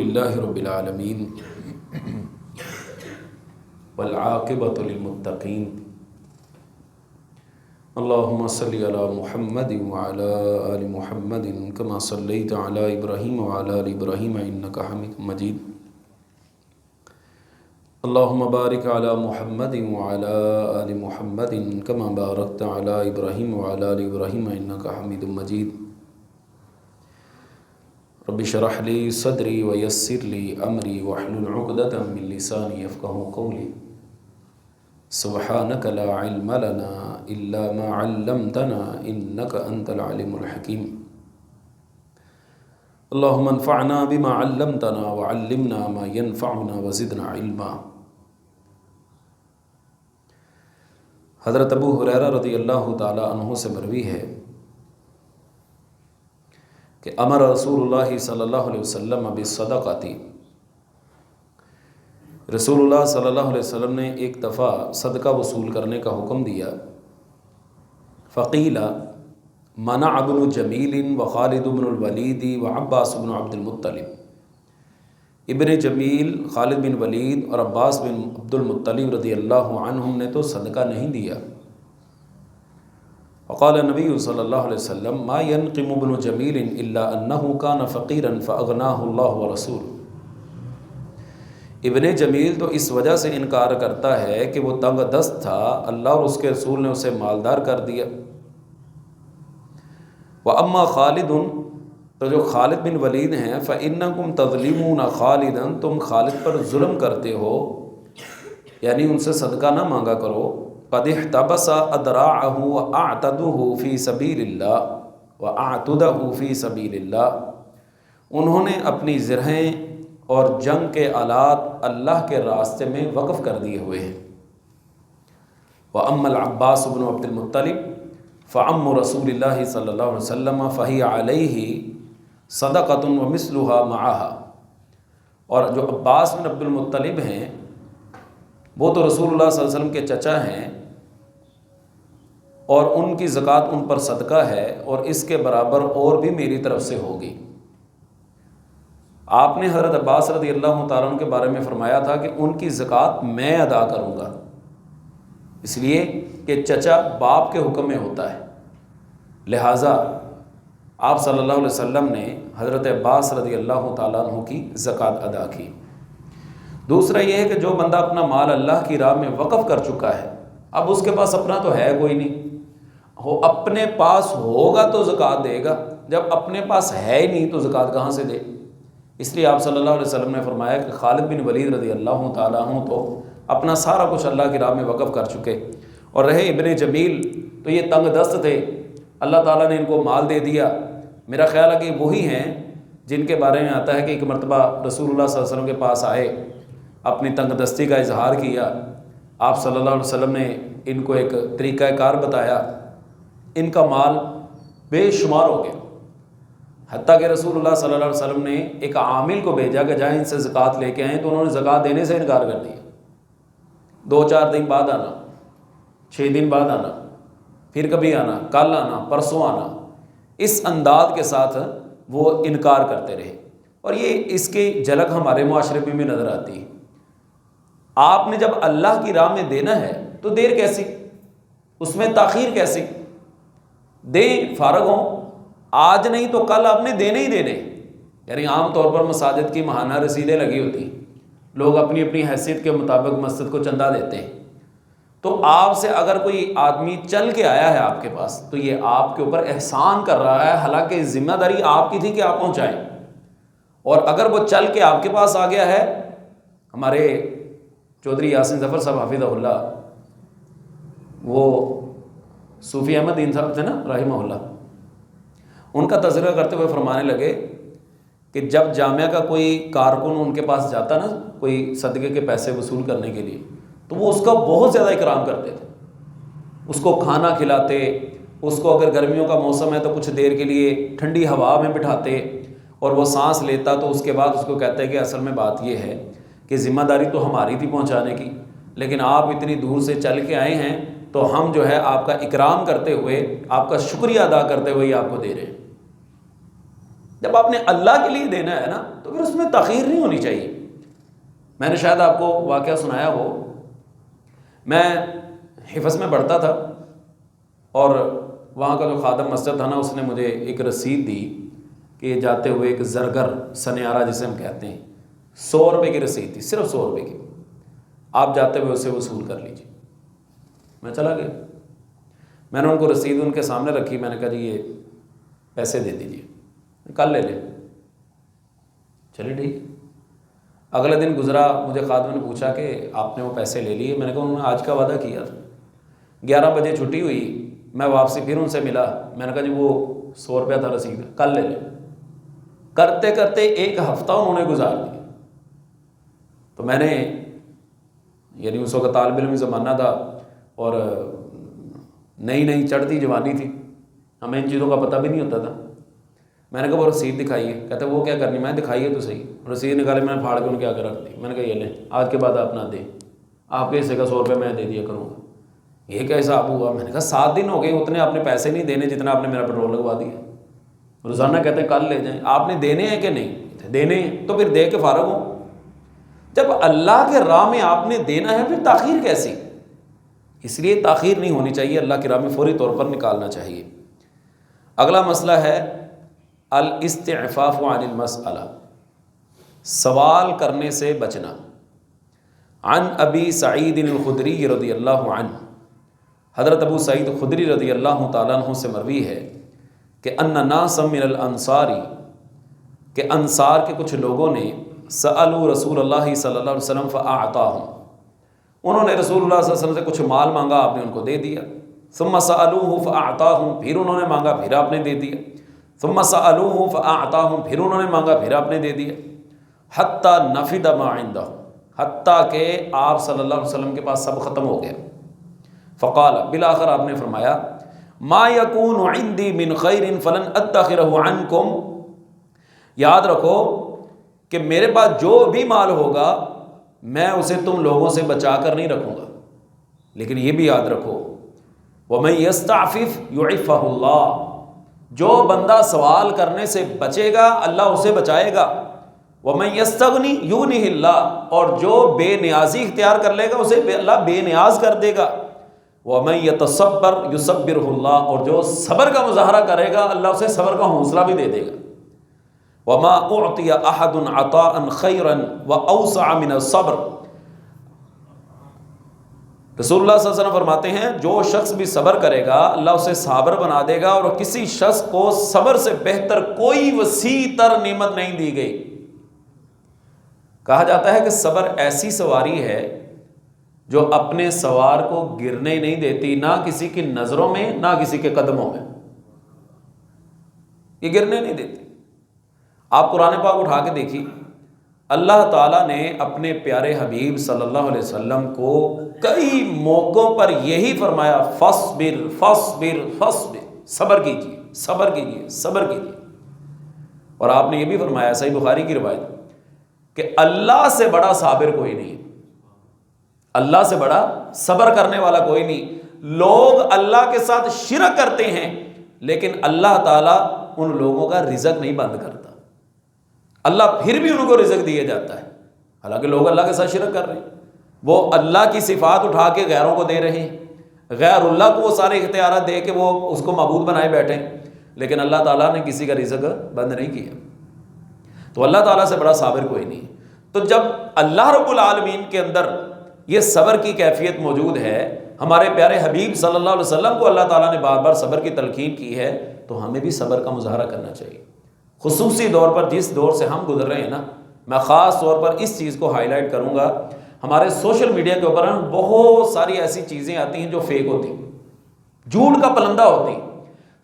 للہ رب العالمین والعاقبۃ للمتقین اللہم صلی علی محمد وعلی آل محمد کما صلیت علی ابراہیم وعلی آل ابراہیم انک حمید مجید اللہم بارک علی محمد وعلی آل محمد کما بارکت علی ابراہیم وعلی آل ابراہیم انک حمید مجید رب اشرح لی صدری ویسر لی امری واحلل عقدۃ من لسانی یفقہوا قولی سبحانک لا علم لنا الا ما علمتنا انک انت العلیم الحکیم اللہم انفعنا بما علمتنا وعلمنا ما ينفعنا وزدنا علما۔ حضرت ابو ہریرہ رضی اللہ تعالی عنہ سے مروی ہے کہ امر رسول اللہ صلی اللہ علیہ وسلم بالصدقۃ، رسول اللہ صلی اللہ علیہ وسلم نے ایک دفعہ صدقہ وصول کرنے کا حکم دیا۔ فقیل منع ابن جمیل وخالد بن الولید وعباس بن عبد المطلب، ابن جمیل، خالد بن ولید اور عباس بن عبد المطلب رضی اللہ عنہم نے تو صدقہ نہیں دیا۔ وقال نبی صلی اللہ علیہ وسلم ما ينقم ابن جمیل الا انه كان فقیرا فاغناه اللہ ورسولہ، ابن جمیل تو اس وجہ سے انکار کرتا ہے کہ وہ تنگ دست تھا، اللہ اور اس کے رسول نے اسے مالدار کر دیا۔ وَأَمَّا خَالِدٌ، تو جو خالد بن ولید ہیں، فَإِنَّكُمْ تَظْلِمُونَ خَالِدًا، تم خالد پر ظلم کرتے ہو، یعنی ان سے صدقہ نہ مانگا کرو۔ قَدْ احْتَبَسَ أَدْرَاعَهُ وَأَعْتَدُهُ فِي سَبِيلِ اللَّهِ وَأَعْتُدَهُ فِي سَبِيلِ اللَّهِ، انہوں نے اپنی زرہیں اور جنگ کے آلات اللہ کے راستے میں وقف کر دیے ہوئے ہیں۔ وَأَمَّا الْعَبَّاسُ بْنُ عَبْدِ الْمُطَّلِبِ فَعَمُّ رَسُولِ اللَّهِ صلی اللہ علیہ وسلم فَهِيَ عَلَيْهِ صَدَقَةٌ وَمِثْلُهَا مَعَهَا، اور جو عباس بن عبد المطلب ہیں وہ تو رسول اللہ صلی اللہ علیہ وسلم کے چچا ہیں، اور ان کی زکوٰۃ ان پر صدقہ ہے، اور اس کے برابر اور بھی میری طرف سے ہوگی۔ آپ نے حضرت عباس رضی اللہ تعالیٰ عنہ کے بارے میں فرمایا تھا کہ ان کی زکوٰۃ میں ادا کروں گا، اس لیے کہ چچا باپ کے حکم میں ہوتا ہے، لہٰذا آپ صلی اللہ علیہ وسلم نے حضرت عباس رضی اللہ تعالیٰ عنہ کی زکوٰۃ ادا کی۔ دوسرا یہ ہے کہ جو بندہ اپنا مال اللہ کی راہ میں وقف کر چکا ہے، اب اس کے پاس اپنا تو ہے کوئی نہیں، وہ اپنے پاس ہوگا تو زکوٰۃ دے گا، جب اپنے پاس ہے ہی نہیں تو زکوٰۃ کہاں سے دے؟ اس لیے آپ صلی اللہ علیہ وسلم نے فرمایا کہ خالد بن ولید رضی اللہ تعالیٰ عنہ تو اپنا سارا کچھ اللہ کی راہ میں وقف کر چکے، اور رہے ابن جمیل تو یہ تنگ دست تھے، اللہ تعالیٰ نے ان کو مال دے دیا۔ میرا خیال ہے کہ وہی ہیں جن کے بارے میں آتا ہے کہ ایک مرتبہ رسول اللہ صلی اللہ علیہ وسلم کے پاس آئے، اپنی تنگ دستی کا اظہار کیا، آپ صلی اللہ علیہ وسلم نے ان کو ایک طریقہ کار بتایا، ان کا مال بے شمار ہو گیا، حتیٰ کہ رسول اللہ صلی اللہ علیہ وسلم نے ایک عامل کو بھیجا کہ جائیں ان سے زکوٰۃ لے کے آئیں، تو انہوں نے زکوٰۃ دینے سے انکار کر دیا۔ 2-4 دن بعد آنا، 6 دن بعد آنا، پھر کبھی آنا، کل آنا، پرسوں آنا، اس انداز کے ساتھ وہ انکار کرتے رہے، اور یہ اس کی جھلک ہمارے معاشرے میں بھی نظر آتی ہے۔ آپ نے جب اللہ کی راہ میں دینا ہے تو دیر کیسی، اس میں تاخیر کیسی؟ دیں، فارغ ہوں، آج نہیں تو کل آپ نے دینے ہی دینے۔ یعنی عام طور پر مساجد کی ماہانہ رسیدیں لگی ہوتی ہیں، لوگ اپنی اپنی حیثیت کے مطابق مسجد کو چندہ دیتے ہیں، تو آپ سے اگر کوئی آدمی چل کے آیا ہے آپ کے پاس تو یہ آپ کے اوپر احسان کر رہا ہے، حالانکہ ذمہ داری آپ کی تھی کہ آپ پہنچائیں، اور اگر وہ چل کے آپ کے پاس آ گیا ہے، ہمارے چودھری یاسین ظفر صاحب حفظہ اللہ، وہ صوفی احمد دین صاحب تھے نا رحمہ اللہ، ان کا تذکرہ کرتے ہوئے فرمانے لگے کہ جب جامعہ کا کوئی کارکن ان کے پاس جاتا نا کوئی صدقے کے پیسے وصول کرنے کے لیے، تو وہ اس کا بہت زیادہ اکرام کرتے تھے، اس کو کھانا کھلاتے، اس کو اگر گرمیوں کا موسم ہے تو کچھ دیر کے لیے ٹھنڈی ہوا میں بٹھاتے، اور وہ سانس لیتا تو اس کے بعد اس کو کہتے ہیں کہ اصل میں بات یہ ہے کہ ذمہ داری تو ہماری تھی پہنچانے کی، لیکن آپ اتنی دور سے چل کے آئے ہیں تو ہم جو ہے آپ کا اکرام کرتے ہوئے، آپ کا شکریہ ادا کرتے ہوئے آپ کو دے رہے ہیں۔ جب آپ نے اللہ کے لیے دینا ہے نا تو پھر اس میں تاخیر نہیں ہونی چاہیے. میں نے شاید آپ کو واقعہ سنایا ہو، میں حفظ میں پڑھتا تھا اور وہاں کا جو خادم مسجد تھا نا اس نے مجھے ایک رسید دی کہ جاتے ہوئے ایک زرگر سنیارہ جسے ہم کہتے ہیں 100 روپے کی رسید تھی، صرف 100 روپے کی، آپ جاتے ہوئے اسے وصول کر لیجیے. میں چلا گیا، میں نے ان کو رسید ان کے سامنے رکھی، میں نے کہا جی یہ پیسے دے دیجیے، کل لے لیں. چلیے ٹھیک. اگلے دن گزرا، مجھے خادم نے پوچھا کہ آپ نے وہ پیسے لے لیے؟ میں نے کہا انہوں نے آج کا وعدہ کیا تھا. 11 بجے چھٹی ہوئی، میں واپسی پھر ان سے ملا، میں نے کہا جی وہ 100 روپیہ تھا رسید، کل لے لیں. کرتے کرتے 1 ہفتہ انہوں نے گزار دیا. تو میں نے، یعنی اس وقت طالب علم زمانہ تھا اور نئی نئی چڑھتی جوانی تھی، ہمیں ان چیزوں کا پتہ بھی نہیں ہوتا تھا. میں نے کہا وہ رسید دکھائیے. کہتے وہ کیا کرنی؟ میں دکھائیے تو صحیح. رسید نکالے، میں نے پھاڑ کے ان کے آگے رکھ دی. میں نے کہا یہ لیں، آج کے بعد آپ نہ دیں، آپ کے حصے کا 100 روپے میں دے دیا کروں گا. یہ کیا حساب ہوا؟ میں نے کہا 7 دن ہو گئے، اتنے آپ نے پیسے نہیں دینے جتنا آپ نے میرا پیٹرول لگوا دیا. روزانہ کہتے ہیں کل لے جائیں. آپ نے دینے ہیں کہ نہیں؟ دینے ہیں تو پھر دے کے فارغ ہوں. جب اللہ کے راہ میں آپ نے دینا ہے پھر تاخیر کیسی؟ اس لیے تاخیر نہیں ہونی چاہیے، اللہ کی راہ میں فوری طور پر نکالنا چاہیے. اگلا مسئلہ ہے الاستعفاف عن المسئلہ، سوال کرنے سے بچنا. عن ابی سعید الخدری رضی اللہ عنہ، حضرت ابو سعید خدری رضی اللہ تعالیٰ عنہ سے مروی ہے کہ ان ناسا من الانصار، کہ انصار کے کچھ لوگوں نے سألوا رسول اللہ صلی اللہ علیہ وسلم فأعطاہم، انہوں نے رسول اللہ صلی اللہ علیہ وسلم سے کچھ مال مانگا، آپ نے ان کو دے دیا. ثم سألوہ فأعطاہم، پھر انہوں نے مانگا، پھر آپ نے دے دیا. ثم سألوہ فأعطاہم، پھر انہوں نے مانگا، پھر آپ نے دے دیا. حتیٰ نفد ما عندہ، حتیٰ کہ آپ صلی اللہ علیہ وسلم کے پاس سب ختم ہو گیا. فقال، بالآخر آپ نے فرمایا ما یکون عندی من خیر فلن ادخرہ عنکم، یاد رکھو کہ میرے پاس جو بھی مال ہوگا میں اسے تم لوگوں سے بچا کر نہیں رکھوں گا. لیکن یہ بھی یاد رکھو وَمَن يَسْتَعْفِفْ يُعِفَّهُ اللَّهُ، جو بندہ سوال کرنے سے بچے گا اللہ اسے بچائے گا. وَمَن يَسْتَغْنِ يُغْنِهِ اللَّهُ، اور جو بے نیازی اختیار کر لے گا اسے اللہ بے نیاز کر دے گا. وَمَن يَتَصَبَّرْ يُصَبِّرْهُ اللَّهُ، اور جو صبر کا مظاہرہ کرے گا اللہ اسے صبر کا حوصلہ بھی دے دے گا. وَمَا أُعْطِيَ أَحَدٌ عَطَاءً خَيْرًا وَأَوْسَعَ مِنَ الصَّبْرِ، رسول اللہ صلی اللہ علیہ وسلم فرماتے ہیں جو شخص بھی صبر کرے گا اللہ اسے صابر بنا دے گا، اور کسی شخص کو صبر سے بہتر کوئی وسیع تر نعمت نہیں دی گئی. کہا جاتا ہے کہ صبر ایسی سواری ہے جو اپنے سوار کو گرنے نہیں دیتی، نہ کسی کی نظروں میں نہ کسی کے قدموں میں، یہ گرنے نہیں دیتی. آپ قرآن پاک اٹھا کے دیکھیے، اللہ تعالیٰ نے اپنے پیارے حبیب صلی اللہ علیہ وسلم کو کئی موقعوں پر یہی فرمایا فصبر فصبر فصبر، صبر کیجیے صبر کیجیے صبر کیجیے. اور آپ نے یہ بھی فرمایا صحیح بخاری کی روایت کہ اللہ سے بڑا صابر کوئی نہیں، اللہ سے بڑا صبر کرنے والا کوئی نہیں. لوگ اللہ کے ساتھ شرک کرتے ہیں لیکن اللہ تعالیٰ ان لوگوں کا رزق نہیں بند کرتا، اللہ پھر بھی ان کو رزق دیا جاتا ہے. حالانکہ لوگ اللہ کے ساتھ شرک کر رہے ہیں، وہ اللہ کی صفات اٹھا کے غیروں کو دے رہے ہیں، غیر اللہ کو وہ سارے اختیارات دے کے وہ اس کو معبود بنائے بیٹھے ہیں، لیکن اللہ تعالیٰ نے کسی کا رزق بند نہیں کیا. تو اللہ تعالیٰ سے بڑا صابر کوئی نہیں. تو جب اللہ رب العالمین کے اندر یہ صبر کی کیفیت موجود ہے، ہمارے پیارے حبیب صلی اللہ علیہ وسلم کو اللہ تعالیٰ نے بار بار صبر کی تلقین کی ہے، تو ہمیں بھی صبر کا مظاہرہ کرنا چاہیے. خصوصی دور پر جس دور سے ہم گزر رہے ہیں نا، میں خاص طور پر اس چیز کو ہائی لائٹ کروں گا. ہمارے سوشل میڈیا کے اوپر بہت ساری ایسی چیزیں آتی ہیں جو فیک ہوتی ہیں، جھوٹ کا پلندہ ہوتی ہیں.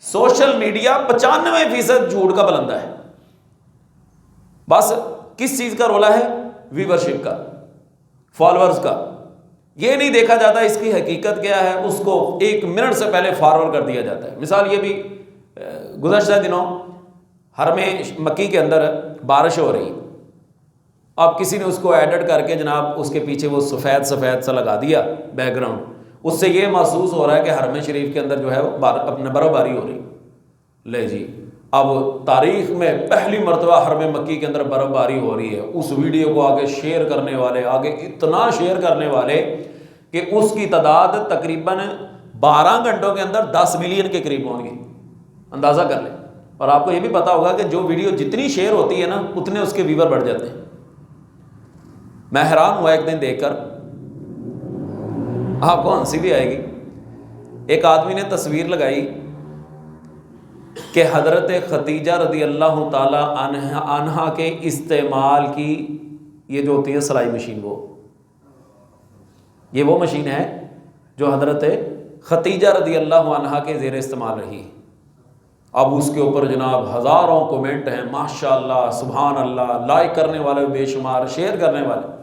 سوشل میڈیا 95% جھوٹ کا پلندہ ہے. بس کس چیز کا رولا ہے؟ ویورشپ کا، فالوورز کا. یہ نہیں دیکھا جاتا اس کی حقیقت کیا ہے، اس کو 1 منٹ سے پہلے فارورڈ کر دیا جاتا ہے. مثال یہ بھی گزشتہ دنوں حرم مکی کے اندر بارش ہو رہی، اب کسی نے اس کو ایڈٹ کر کے جناب اس کے پیچھے وہ سفید سفید سا لگا دیا بیک گراؤنڈ، اس سے یہ محسوس ہو رہا ہے کہ حرم شریف کے اندر جو ہے وہ اپنے برف باری ہو رہی. لے جی اب تاریخ میں پہلی مرتبہ حرم مکی کے اندر برف باری ہو رہی ہے، اس ویڈیو کو آگے شیئر کرنے والے، آگے اتنا شیئر کرنے والے کہ اس کی تعداد تقریباً 12 گھنٹوں کے اندر 10 ملین کے قریب ہوں گی، اندازہ کر لیں۔ اور آپ کو یہ بھی پتا ہوگا کہ جو ویڈیو جتنی شیئر ہوتی ہے نا اتنے اس کے ویور بڑھ جاتے ہیں۔ میں حیران ہوا ایک دن دیکھ کر، آپ کو ہنسی بھی آئے گی، ایک آدمی نے تصویر لگائی کہ حضرت خدیجہ رضی اللہ تعالی عنہا کے استعمال کی یہ جو ہوتی ہے سلائی مشین، وہ مشین ہے جو حضرت خدیجہ رضی اللہ عنہا کے زیر استعمال رہی۔ اب اس کے اوپر جناب ہزاروں کومنٹ ہیں، ماشاءاللہ، سبحان اللہ، لائک کرنے والے بے شمار، شیئر کرنے والے۔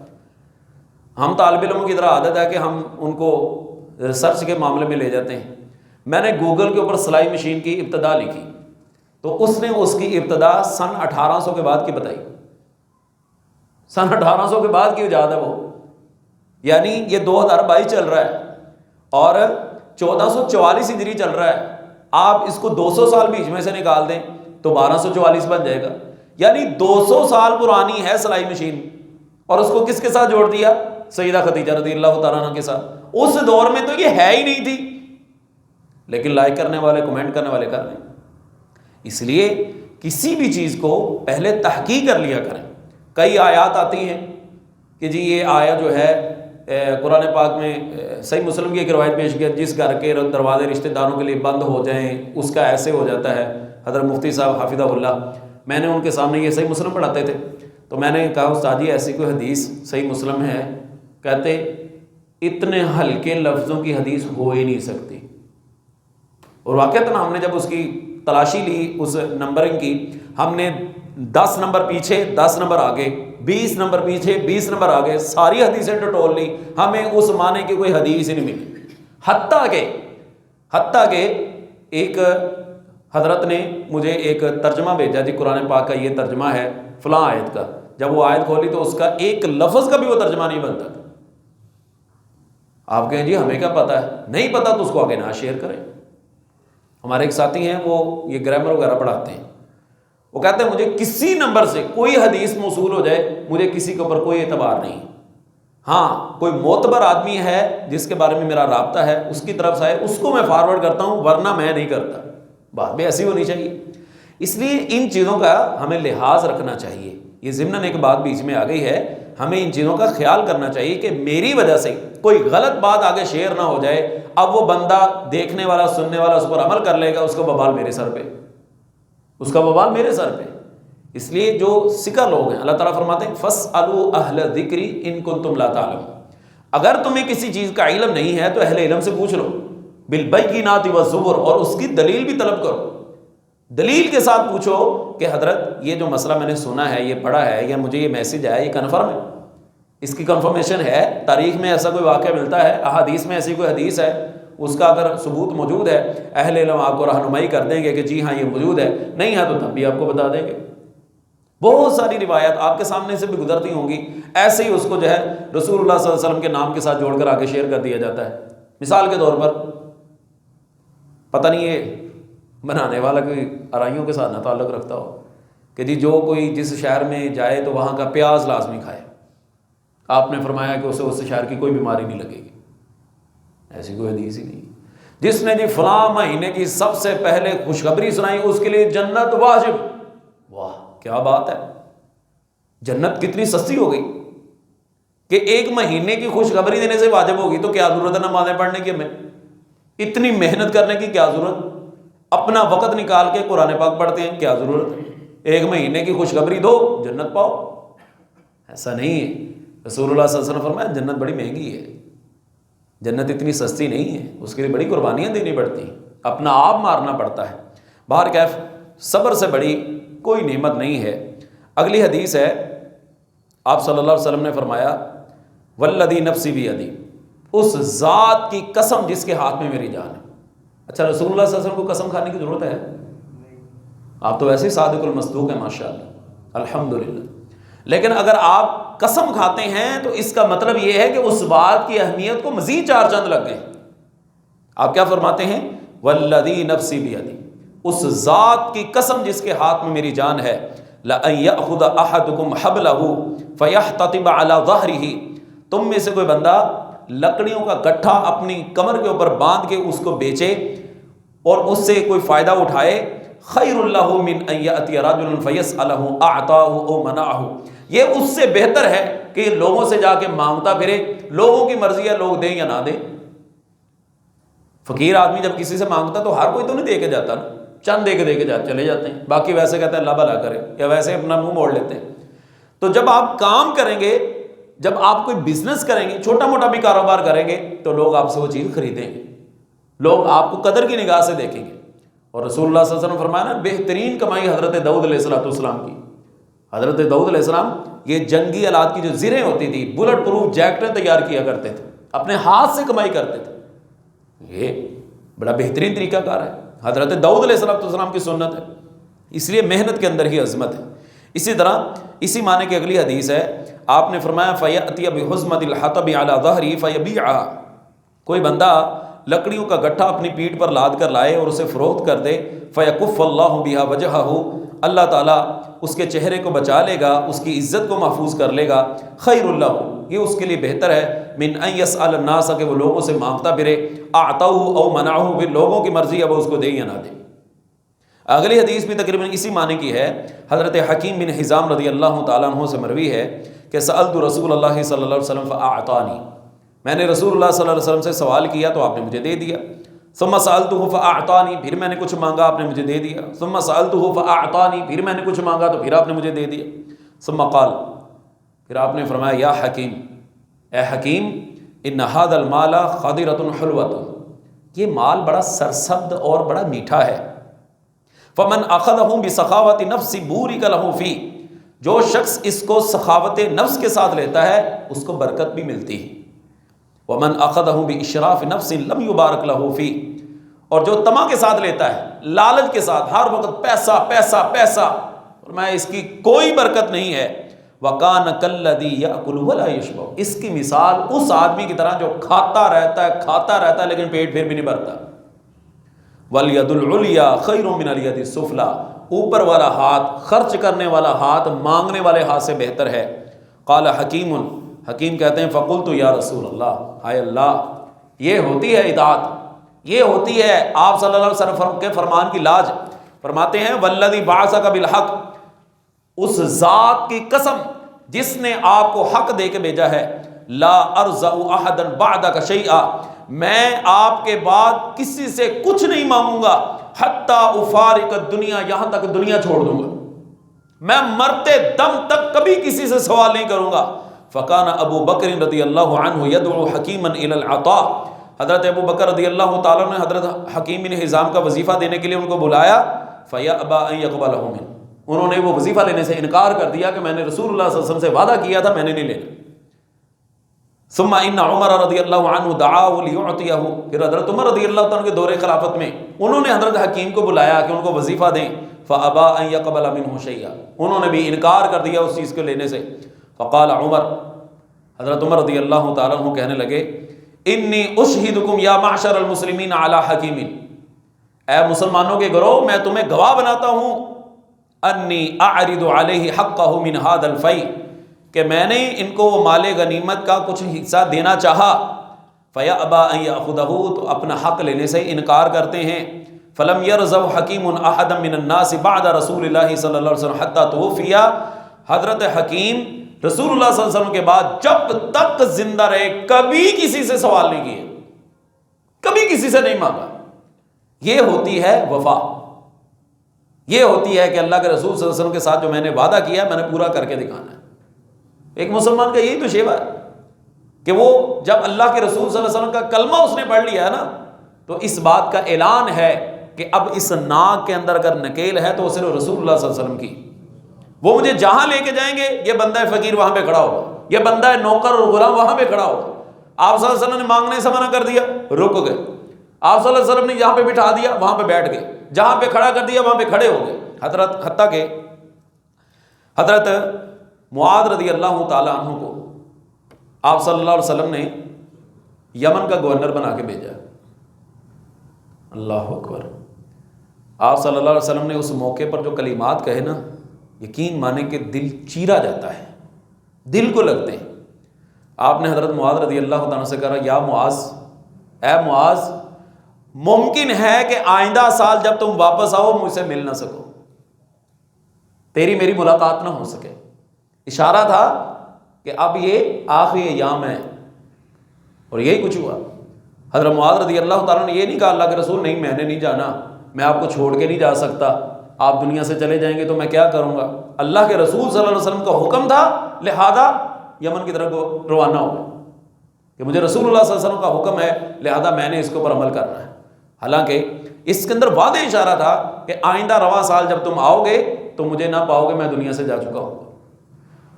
ہم طالب علموں کی طرح عادت ہے کہ ہم ان کو ریسرچ کے معاملے میں لے جاتے ہیں۔ میں نے گوگل کے اوپر سلائی مشین کی ابتدا لکھی تو اس نے اس کی ابتدا سن 1800 کے بعد کی بتائی۔ سن 1800 کے بعد کی ایجاد ہے وہ، یعنی یہ 2022 چل رہا ہے اور 1444 ہجری چل رہا ہے۔ آپ اس کو 200 سال بیچ میں سے نکال دیں تو 1244 بن جائے گا، یعنی 200 سال پرانی ہے سلائی مشین۔ اور اس کو کس کے ساتھ جوڑ دیا؟ سیدہ خدیجہ رضی اللہ تعالیٰ عنہ کے ساتھ۔ اس دور میں تو یہ ہے ہی نہیں تھی، لیکن لائک کرنے والے، کمنٹ کرنے والے کر رہے ہیں۔ اس لیے کسی بھی چیز کو پہلے تحقیق کر لیا کریں۔ کئی آیات آتی ہیں کہ جی یہ آیت جو ہے قرآن پاک میں صحیح مسلم کی ایک روایت پیش کیا، جس گھر کے دروازے رشتہ داروں کے لیے بند ہو جائیں اس کا ایسے ہو جاتا ہے۔ حضرت مفتی صاحب حافظہ اللہ، میں نے ان کے سامنے یہ صحیح مسلم پڑھاتے تھے تو میں نے کہا استاد جی ایسی کوئی حدیث صحیح مسلم ہے؟ کہتے اتنے ہلکے لفظوں کی حدیث ہو ہی نہیں سکتی۔ اور واقعتاً ہم نے جب اس کی تلاشی لی، اس نمبرنگ کی، ہم نے 10 نمبر پیچھے 10 نمبر آگے، 20 نمبر پیچھے 20 نمبر آگے ساری حدیثیں ٹٹول لی، ہمیں اس معنی کی کوئی حدیث ہی نہیں ملی۔ حتیٰ کہ ایک حضرت نے مجھے ایک ترجمہ بھیجا، جی قرآن پاک کا یہ ترجمہ ہے فلاں آیت کا، جب وہ آیت کھولی تو اس کا ایک لفظ کا بھی وہ ترجمہ نہیں بنتا تھا۔ آپ کہیں جی ہمیں کیا پتا ہے؟ نہیں پتا تو اس کو آگے نہ شیئر کریں۔ ہمارے ایک ساتھی ہیں، وہ یہ گرامر وغیرہ پڑھاتے ہیں، وہ کہتے ہیں مجھے کسی نمبر سے کوئی حدیث موصول ہو جائے، مجھے کسی کے اوپر کوئی اعتبار نہیں۔ ہاں کوئی معتبر آدمی ہے جس کے بارے میں میرا رابطہ ہے، اس کی طرف سے اس کو میں فارورڈ کرتا ہوں، ورنہ میں نہیں کرتا۔ بات بھی ایسی ہونی چاہیے۔ اس لیے ان چیزوں کا ہمیں لحاظ رکھنا چاہیے۔ یہ ضمناً ایک بات بیچ میں آ گئی ہے، ہمیں ان چیزوں کا خیال کرنا چاہیے کہ میری وجہ سے کوئی غلط بات آگے شیئر نہ ہو جائے۔ اب وہ بندہ دیکھنے والا، سننے والا اس پر عمل کر لے گا، اس کا وبال میرے سر پہ، اس کا وبال میرے سر پہ۔ اس لیے جو سکہ لوگ ہیں، اللہ تعالیٰ فرماتے ہیں فَاسْأَلُوا أَهْلَ الذِّكْرِ إِن كُنتُمْ لَا تَعْلَمُونَ، اگر تمہیں کسی چیز کا علم نہیں ہے تو اہل علم سے پوچھ لو، بِالْبَيِّنَاتِ وَالزُّبُرِ، اور اس کی دلیل بھی طلب کرو۔ دلیل کے ساتھ پوچھو کہ حضرت یہ جو مسئلہ میں نے سنا ہے، یہ پڑھا ہے، یا مجھے یہ میسج آیا، یہ کنفرم ہے، اس کی کنفرمیشن ہے، تاریخ میں ایسا کوئی واقعہ ملتا ہے، احادیث میں ایسی کوئی حدیث ہے، اس کا اگر ثبوت موجود ہے، اہل علم آپ کو رہنمائی کر دیں گے کہ جی ہاں یہ موجود ہے، نہیں ہے تو تب بھی آپ کو بتا دیں گے۔ بہت ساری روایات آپ کے سامنے سے بھی گزرتی ہوں گی، ایسے ہی اس کو جو ہے رسول اللہ صلی اللہ علیہ وسلم کے نام کے ساتھ جوڑ کر آگے شیئر کر دیا جاتا ہے۔ مثال کے طور پر، پتہ نہیں یہ بنانے والا کوئی آرائیوں کے ساتھ نہ تعلق رکھتا ہو کہ جی جو کوئی جس شہر میں جائے تو وہاں کا پیاز لازمی کھائے، آپ نے فرمایا کہ اسے اس شہر کی کوئی بیماری نہیں لگے گی، ایسی کوئی حدیث ہی نہیں۔ جس نے جی فلاں مہینے کی سب سے پہلے خوشخبری سنائی اس کے لیے جنت واجب، واہ کیا بات ہے، جنت کتنی سستی ہو گئی کہ ایک مہینے کی خوشخبری دینے سے واجب ہوگی، تو کیا ضرورت ہے نمازیں پڑھنے کی، ہمیں اتنی محنت کرنے کی کیا ضرورت، اپنا وقت نکال کے قرآن پاک پڑھتے ہیں، کیا ضرورت ہے، ایک مہینے کی خوشخبری دو جنت پاؤ۔ ایسا نہیں ہے، رسول اللہ صلی اللہ علیہ وسلم فرمایا جنت بڑی مہنگی ہے، جنت اتنی سستی نہیں ہے، اس کے لیے بڑی قربانیاں دینی پڑتی ہیں، اپنا آپ مارنا پڑتا ہے۔ بہر کیف صبر سے بڑی کوئی نعمت نہیں ہے۔ اگلی حدیث ہے، آپ صلی اللہ علیہ وسلم نے فرمایا والذی نفسی بیدی، اس ذات کی قسم جس کے ہاتھ میں میری جان ہے۔ اچھا رسول اللہ صلی اللہ علیہ وسلم کو قسم کھانے کی ضرورت ہے؟ آپ تو ویسے ہی صادق المصدوق ہیں ماشاءاللہ، الحمدللہ، لیکن اگر آپ قسم کھاتے ہیں تو اس کا مطلب یہ ہے کہ اس بات کی اہمیت کو مزید 4 چاند لگ گئے۔ آپ کیا فرماتے ہیں؟ والذی نفسی بیدی، اس ذات کی قسم جس کے ہاتھ میں میری جان ہے، لَأَن يَأْخُذَ أَحَدُكُمْ حَبْلَهُ فَيَحْتَطِبَ عَلَى ظَهْرِهِ، تم میں سے کوئی بندہ لکڑیوں کا گٹھا اپنی کمر کے اوپر باندھ کے اس کو بیچے اور اس سے کوئی فائدہ اٹھائے، خَيْرٌ لَهُ مِنْ أَن يَأْتِيَ رَجُلٌ فَيَسْأَلَهُ أَعْطَاهُ أَوْ مَنَعَهُ، یہ اس سے بہتر ہے کہ لوگوں سے جا کے مانگتا پھرے، لوگوں کی مرضی ہے لوگ دیں یا نہ دیں۔ فقیر آدمی جب کسی سے مانگتا تو ہر کوئی تو نہیں دے کے جاتا نا، چند دے کے چلے جاتے ہیں، باقی ویسے کہتے ہیں اللہ بھلا کرے، یا ویسے اپنا منہ موڑ لیتے ہیں۔ تو جب آپ کام کریں گے، جب آپ کوئی بزنس کریں گے، چھوٹا موٹا بھی کاروبار کریں گے، تو لوگ آپ سے وہ چیز خریدیں گے، لوگ آپ کو قدر کی نگاہ سے دیکھیں گے۔ اور رسول اللہ صلی اللہ علیہ وسلم فرمایا نا، بہترین کمائی حضرت داؤد علیہ السلام کی۔ حضرت داؤد علیہ السلام یہ جنگی آلات کی جو زریں ہوتی تھی، بلٹ پروف جیکٹیں تیار کیا کرتے تھے، اپنے ہاتھ سے کمائی کرتے تھے۔ یہ بڑا بہترین طریقہ کار ہے، حضرت داؤد علیہ السلام کی سنت ہے، اس لیے محنت کے اندر ہی عظمت ہے۔ اسی طرح اسی معنی کی اگلی حدیث ہے، آپ نے فرمایا فَيَأْتِيَ بِحُزْمَةِ الْحَطَبِ عَلَى ظَهْرِهِ فَيَبِيعَهَا، کوئی بندہ لکڑیوں کا گٹھا اپنی پیٹھ پر لاد کر لائے اور اسے فروخت کر دے، فَيَكُفَّ اللَّهُ بِهَا وَجْهَهُ، اللہ تعالیٰ اس کے چہرے کو بچا لے گا، اس کی عزت کو محفوظ کر لے گا، خَيْرٌ لَهُ، یہ اس کے لیے بہتر ہے، مِنْ أَن يَسْأَلَ النَّاسَ، کہ وہ لوگوں سے مانگتا پھرے، أَعْطَوْهُ أَوْ مَنَعُهُ، پھر لوگوں کی مرضی ہے وہ اس کو دیں یا نہ دیں۔ اگلی حدیث بھی تقریباً اسی معنی کی ہے، حضرت حکیم بن حزام رضی اللہ تعالیٰ عنہ سے مروی ہے کہ سألت رسول اللہ صلی اللہ علیہ وسلم فأعطانی، میں نے رسول اللہ صلی اللہ علیہ وسلم سے سوال کیا تو آپ نے مجھے دے دیا، ثم سألته فأعطانی، پھر میں نے کچھ مانگا آپ نے مجھے دے دیا، ثم سألته فأعطانی، پھر میں نے کچھ مانگا تو پھر آپ نے مجھے دے دیا، ثم قال، پھر آپ نے فرمایا یا حکیم، اے حکیم، ان هذا المال خضرة حلوة، یہ مال بڑا سرسبز اور بڑا میٹھا ہے، فمن اخذہ بسخاوت نفس بورک لہ فی، جو شخص اس کو سخاوت نفس کے ساتھ لیتا ہے اس کو برکت بھی ملتی ہے، ومن اخذہ باشراف نفس لم یبارک لہ فی، اور جو طمع کے ساتھ لیتا ہے، لالچ کے ساتھ، ہر وقت پیسہ پیسہ پیسہ، اور میں اس کی کوئی برکت نہیں ہے، وکان کالذی یاکل ولا یشبع، اس کی مثال اس آدمی کی طرح جو کھاتا رہتا ہے لیکن پیٹ پھر بھی نہیں بھرتا، والید العلیٰ خیر من الید السفلیٰ، اوپر والا ہاتھ، خرچ کرنے والا ہاتھ مانگنے والے ہاتھ سے بہتر ہے۔ قال حکیم، حکیم کہتے ہیں فقلت یا رسول اللہ، ہائے اللہ، یہ ہوتی ہے اطاعت، یہ ہوتی ہے آپ صلی اللہ علیہ وسلم کے فرمان کی لاج۔ فرماتے ہیں والذی بعثک بالحق، اس ذات کی قسم جس نے آپ کو حق دے کے بھیجا ہے، لا ارزع احدا بعدک شیئا، میں آپ کے بعد کسی سے کچھ نہیں مانگوں گا، حتی افارق الدنیا، یہاں تک دنیا چھوڑ دوں گا، میں مرتے دم تک کبھی کسی سے سوال نہیں کروں گا۔ فکان ابو بکر رضی اللہ عنہ یدعو حکیما الی العطاء، حضرت ابو بکر رضی اللہ تعالیٰ نے حضرت حکیم بن حزام کا وظیفہ دینے کے لیے ان کو بلایا، فیأبی ان یقبلہ منہ، انہوں نے وہ وظیفہ لینے سے انکار کر دیا کہ میں نے رسول اللہ صلی اللہ علیہ وسلم سے وعدہ کیا تھا، میں نے نہیں لینا۔ ثم ان عمر رضی اللہ عنہ دعاه لیعطیہ، پھر حضرت عمر رضی اللہ عنہ کے دور خلافت میں انہوں نے حضرت حکیم کو بلایا کہ ان کو وظیفہ دیں، فابى ان يقبل منه شيئا، انہوں نے بھی انکار کر دیا اس چیز کو لینے سے۔ فقال عمر، حضرت عمر رضی اللہ تعالیٰ عنہ کہنے لگے انی اشہدکم یا معشر المسلمین علی حکیم، اے مسلمانوں کے گروہ، میں تمہیں گواہ بناتا ہوں، انی اعرض علیہ حقہ من هذا الفیء، کہ میں نے ان کو وہ مال غنیمت کا کچھ حصہ دینا چاہا، فیأبی ان یأخذہ، تو اپنا حق لینے سے انکار کرتے ہیں۔ فلم یرضع حکیم احدا من الناس بعد رسول اللہ صلی اللہ علیہ وسلم حتی توفی، حضرت حکیم رسول اللہ صلی اللہ علیہ وسلم کے بعد جب تک زندہ رہے کبھی کسی سے سوال نہیں کیے، کبھی کسی سے نہیں مانگا۔ یہ ہوتی ہے وفا، یہ ہوتی ہے کہ اللہ کے رسول صلی اللہ علیہ وسلم کے ساتھ جو میں نے وعدہ کیا میں نے پورا کر کے دکھانا ہے۔ ایک مسلمان کا یہی تو شیوا ہے کہ وہ جب اللہ کے رسول صلی اللہ علیہ وسلم کا کلمہ اس نے پڑھ لیا ہے نا، تو اس بات کا اعلان ہے کہ اب اس ناک کے اندر اگر نکیل ہے تو وہ صرف رسول اللہ صلی اللہ علیہ وسلم کی، وہ مجھے جہاں لے کے جائیں گے یہ بندہ فقیر وہاں پہ کھڑا ہوگا، یہ بندہ نوکر اور غلام وہاں پہ کھڑا ہوگا۔ آپ صلی اللہ علیہ وسلم نے مانگنے سے منع کر دیا، رک گئے، آپ صلی اللہ علیہ وسلم نے جہاں پہ بٹھا دیا وہاں پہ بیٹھ گئے، جہاں پہ کھڑا کر دیا وہاں پہ کھڑے ہو گئے۔ حتیٰ کہ حضرت معاذ رضی اللہ تعالیٰ عنہ کو آپ صلی اللہ علیہ وسلم نے یمن کا گورنر بنا کے بھیجا، اللہ اکبر، آپ صلی اللہ علیہ وسلم نے اس موقع پر جو کلمات کہے نا، یقین مانیں کہ دل چیرا جاتا ہے، دل کو لگتے ہیں۔ آپ نے حضرت معاذ رضی اللہ تعالیٰ سے کہا، یا معاذ، اے معاذ، ممکن ہے کہ آئندہ سال جب تم واپس آؤ مجھ سے مل نہ سکو، تیری میری ملاقات نہ ہو سکے۔ اشارہ تھا کہ اب یہ آخری ایام ہے، اور یہی کچھ ہوا۔ حضرت معاذ رضی اللہ تعالیٰ نے یہ نہیں کہا اللہ کے رسول نہیں میں نے نہیں جانا، میں آپ کو چھوڑ کے نہیں جا سکتا، آپ دنیا سے چلے جائیں گے تو میں کیا کروں گا۔ اللہ کے رسول صلی اللہ علیہ وسلم کا حکم تھا، لہذا یمن کی طرف روانہ ہو کہ مجھے رسول اللہ صلی اللہ علیہ وسلم کا حکم ہے، لہذا میں نے اس کے اوپر عمل کرنا ہے۔ حالانکہ اس کے اندر واضح اشارہ تھا کہ آئندہ رواں سال جب تم آؤ گے تو مجھے نہ پاؤ گے، میں دنیا سے جا چکا ہوں۔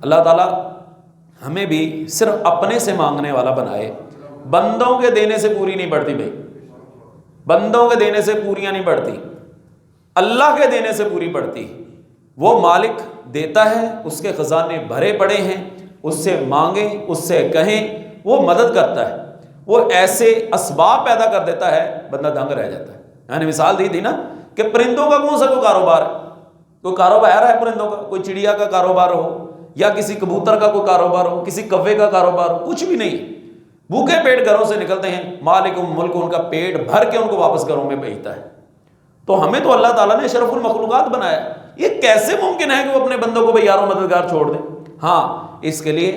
اللہ تعالیٰ ہمیں بھی صرف اپنے سے مانگنے والا بنائے، بندوں کے دینے سے پوری نہیں پڑتی بھائی، بندوں کے دینے سے پوریاں نہیں پڑتی، اللہ کے دینے سے پوری پڑتی۔ وہ مالک دیتا ہے، اس کے خزانے بھرے پڑے ہیں، اس سے مانگیں، اس سے کہیں، وہ مدد کرتا ہے، وہ ایسے اسباب پیدا کر دیتا ہے بندہ دنگ رہ جاتا ہے۔ میں نے مثال دی تھی نا کہ پرندوں کا کون سا کوئی کاروبار ہے، کوئی کاروبار ہے پرندوں کا، کوئی چڑیا کا کاروبار ہو یا کسی کبوتر کا کوئی کاروبار ہو، کسی کوے کا کاروبار ہو، کچھ بھی نہیں۔ بھوکے پیٹ گھروں سے نکلتے ہیں، مالک ملک ان کا پیٹ بھر کے ان کو واپس گھروں میں بھیجتا ہے۔ تو ہمیں تو اللہ تعالیٰ نے اشرف المخلوقات بنایا، یہ کیسے ممکن ہے کہ وہ اپنے بندوں کو بھائی یارو مددگار چھوڑ دیں؟ ہاں، اس کے لیے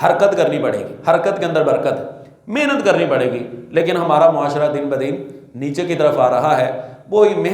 حرکت کرنی پڑے گی، حرکت کے اندر برکت ہے، محنت کرنی پڑے گی، لیکن ہمارا معاشرہ دن بدن نیچے کی طرف آ رہا ہے، وہ محنت